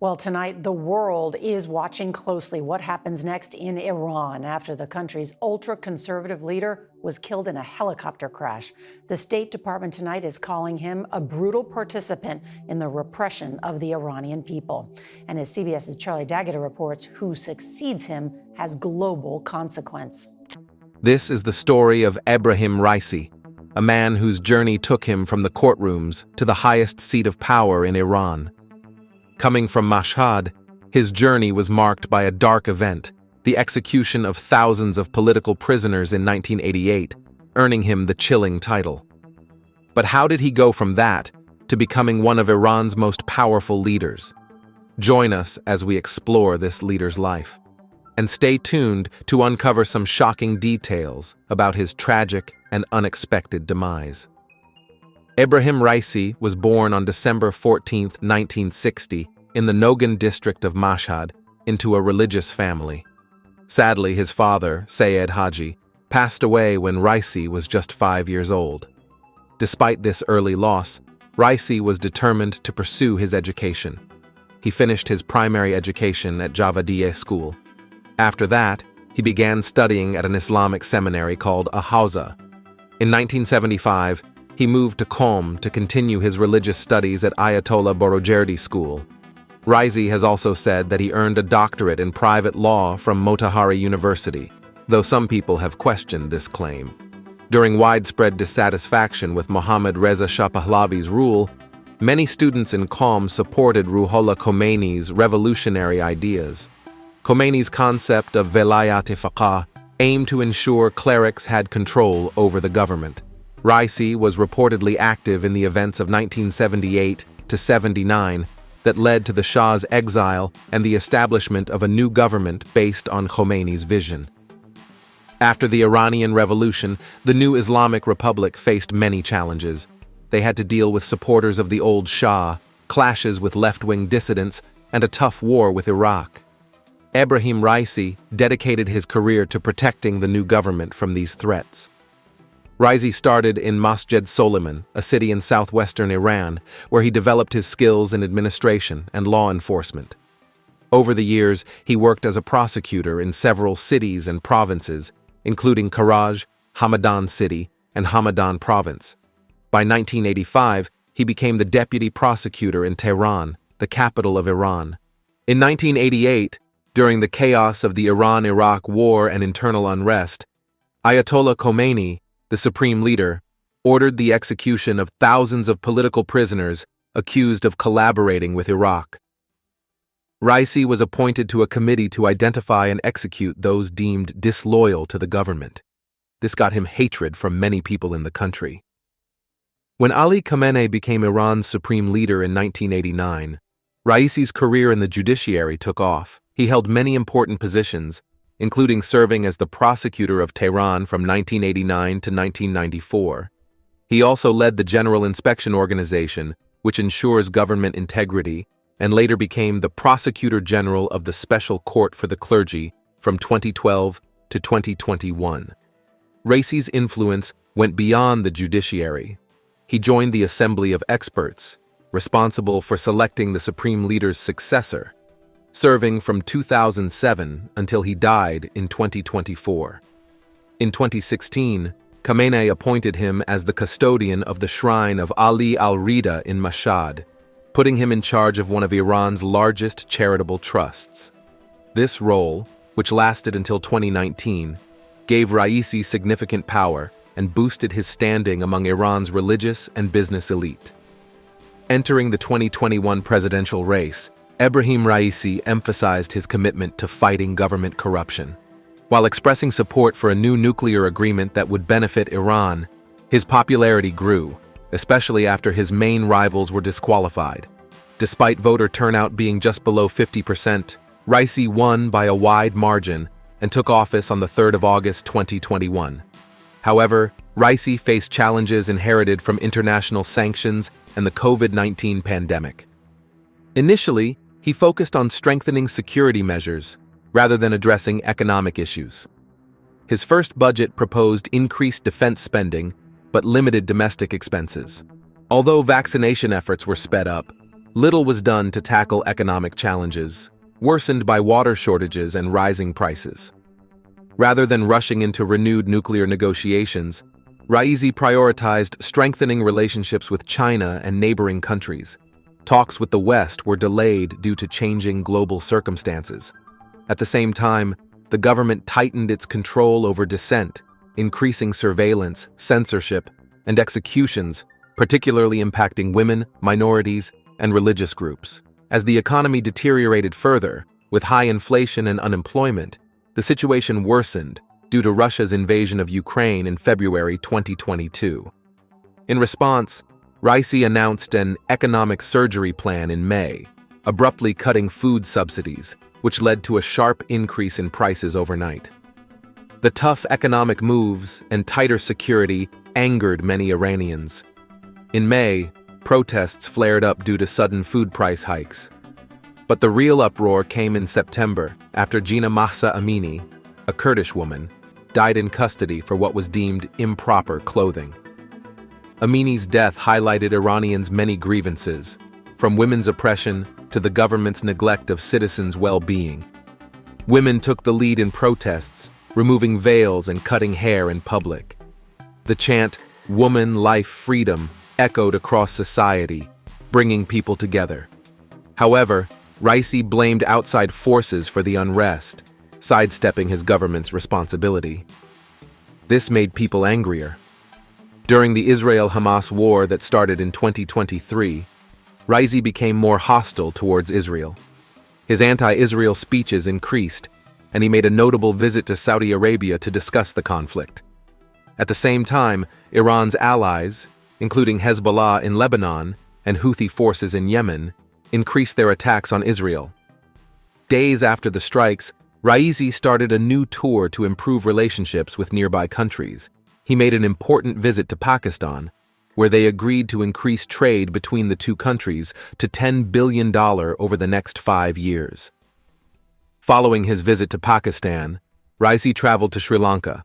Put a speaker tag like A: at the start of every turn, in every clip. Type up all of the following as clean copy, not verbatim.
A: Well, tonight, the world is watching closely what happens next in Iran after the country's ultra-conservative leader was killed in a helicopter crash. The State Department tonight is calling him a brutal participant in the repression of the Iranian people. And as CBS's Charlie D'Agata reports, who succeeds him has global consequence.
B: This is the story of Ebrahim Raisi, a man whose journey took him from the courtrooms to the highest seat of power in Iran. Coming from Mashhad, his journey was marked by a dark event, the execution of thousands of political prisoners in 1988, earning him the chilling title. But how did he go from that to becoming one of Iran's most powerful leaders? Join us as we explore this leader's life. And stay tuned to uncover some shocking details about his tragic and unexpected demise. Ebrahim Raisi was born on December 14, 1960, in the Nogan district of Mashhad, into a religious family. Sadly, his father, Sayed Haji, passed away when Raisi was just 5 years old. Despite this early loss, Raisi was determined to pursue his education. He finished his primary education at Javadieh School. After that, he began studying at an Islamic seminary called Ahawza. In 1975, he moved to Qom to continue his religious studies at Ayatollah Borojerdi School. Raisi has also said that he earned a doctorate in private law from Motahari University, though some people have questioned this claim. During widespread dissatisfaction with Mohammad Reza Shah Pahlavi's rule, many students in Qom supported Ruhollah Khomeini's revolutionary ideas. Khomeini's concept of velayat-e-faqih aimed to ensure clerics had control over the government. Raisi was reportedly active in the events of 1978 to 79 that led to the Shah's exile and the establishment of a new government based on Khomeini's vision. After the Iranian Revolution, the new Islamic Republic faced many challenges. They had to deal with supporters of the old Shah, clashes with left-wing dissidents, and a tough war with Iraq. Ebrahim Raisi dedicated his career to protecting the new government from these threats. Raisi started in Masjid Soliman, a city in southwestern Iran, where he developed his skills in administration and law enforcement. Over the years, he worked as a prosecutor in several cities and provinces, including Karaj, Hamadan City, and Hamadan Province. By 1985, he became the deputy prosecutor in Tehran, the capital of Iran. In 1988, during the chaos of the Iran-Iraq war and internal unrest, Ayatollah Khomeini, the supreme leader, ordered the execution of thousands of political prisoners accused of collaborating with Iraq. Raisi was appointed to a committee to identify and execute those deemed disloyal to the government. This got him hatred from many people in the country. When Ali Khamenei became Iran's supreme leader in 1989, Raisi's career in the judiciary took off. He held many important positions, including serving as the prosecutor of Tehran from 1989 to 1994. He also led the General Inspection Organization, which ensures government integrity, and later became the Prosecutor General of the Special Court for the Clergy from 2012 to 2021. Raisi's influence went beyond the judiciary. He joined the Assembly of Experts, responsible for selecting the Supreme Leader's successor, serving from 2007 until he died in 2024. In 2016, Khamenei appointed him as the custodian of the shrine of Ali al-Rida in Mashhad, putting him in charge of one of Iran's largest charitable trusts. This role, which lasted until 2019, gave Raisi significant power and boosted his standing among Iran's religious and business elite. Entering the 2021 presidential race, Ebrahim Raisi emphasized his commitment to fighting government corruption. While expressing support for a new nuclear agreement that would benefit Iran, his popularity grew, especially after his main rivals were disqualified. Despite voter turnout being just below 50%, Raisi won by a wide margin and took office on the 3rd of August 2021. However, Raisi faced challenges inherited from international sanctions and the COVID-19 pandemic. Initially, he focused on strengthening security measures rather than addressing economic issues. His first budget proposed increased defense spending but limited domestic expenses. Although vaccination efforts were sped up, little was done to tackle economic challenges, worsened by water shortages and rising prices. Rather than rushing into renewed nuclear negotiations, Raisi prioritized strengthening relationships with China and neighboring countries. Talks with the West were delayed due to changing global circumstances. At the same time, the government tightened its control over dissent, increasing surveillance, censorship, and executions, particularly impacting women, minorities, and religious groups. As the economy deteriorated further, with high inflation and unemployment, the situation worsened due to Russia's invasion of Ukraine in February 2022. In response, Raisi announced an economic surgery plan in May, abruptly cutting food subsidies, which led to a sharp increase in prices overnight. The tough economic moves and tighter security angered many Iranians. In May, protests flared up due to sudden food price hikes. But the real uproar came in September after Gina Mahsa Amini, a Kurdish woman, died in custody for what was deemed improper clothing. Amini's death highlighted Iranians' many grievances, from women's oppression to the government's neglect of citizens' well-being. Women took the lead in protests, removing veils and cutting hair in public. The chant, "Woman, Life, Freedom," echoed across society, bringing people together. However, Raisi blamed outside forces for the unrest, sidestepping his government's responsibility. This made people angrier. During the Israel-Hamas war that started in 2023, Raisi became more hostile towards Israel. His anti-Israel speeches increased, and he made a notable visit to Saudi Arabia to discuss the conflict. At the same time, Iran's allies, including Hezbollah in Lebanon and Houthi forces in Yemen, increased their attacks on Israel. Days after the strikes, Raisi started a new tour to improve relationships with nearby countries. He made an important visit to Pakistan, where they agreed to increase trade between the two countries to $10 billion over the next 5 years. Following his visit to Pakistan, Raisi traveled to Sri Lanka.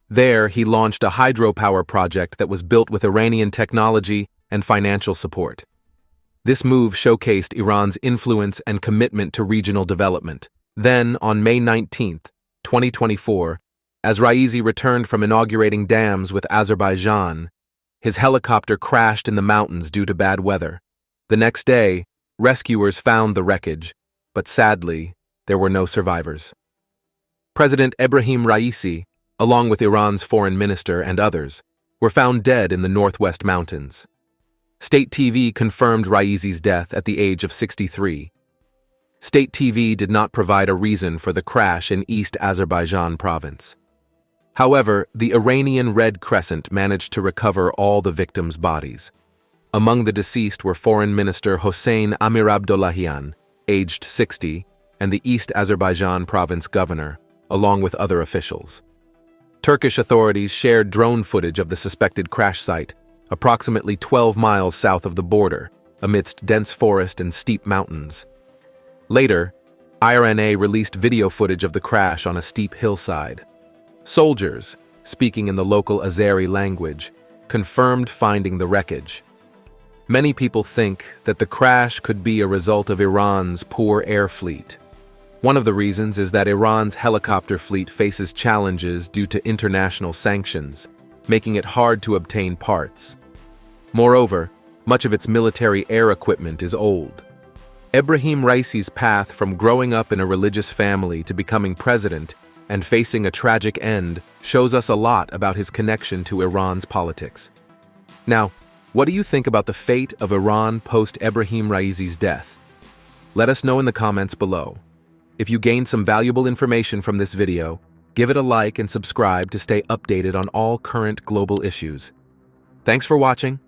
B: There, he launched a hydropower project that was built with Iranian technology and financial support. This move showcased Iran's influence and commitment to regional development. Then, on May 19, 2024, as Raisi returned from inaugurating dams with Azerbaijan, his helicopter crashed in the mountains due to bad weather. The next day, rescuers found the wreckage, but sadly, there were no survivors. President Ebrahim Raisi, along with Iran's foreign minister and others, were found dead in the northwest mountains. State TV confirmed Raisi's death at the age of 63. State TV did not provide a reason for the crash in East Azerbaijan province. However, the Iranian Red Crescent managed to recover all the victims' bodies. Among the deceased were Foreign Minister Hossein Amirabdollahian, aged 60, and the East Azerbaijan province governor, along with other officials. Turkish authorities shared drone footage of the suspected crash site, approximately 12 miles south of the border, amidst dense forest and steep mountains. Later, IRNA released video footage of the crash on a steep hillside. Soldiers, speaking in the local Azeri language, confirmed finding the wreckage. Many people think that the crash could be a result of Iran's poor air fleet. One of the reasons is that Iran's helicopter fleet faces challenges due to international sanctions, making it hard to obtain parts. Moreover, much of its military air equipment is old. Ebrahim Raisi's path from growing up in a religious family to becoming president and facing a tragic end shows us a lot about his connection to Iran's politics. Now, what do you think about the fate of Iran post-Ebrahim Raisi's death? Let us know in the comments below. If you gained some valuable information from this video, give it a like and subscribe to stay updated on all current global issues. Thanks for watching.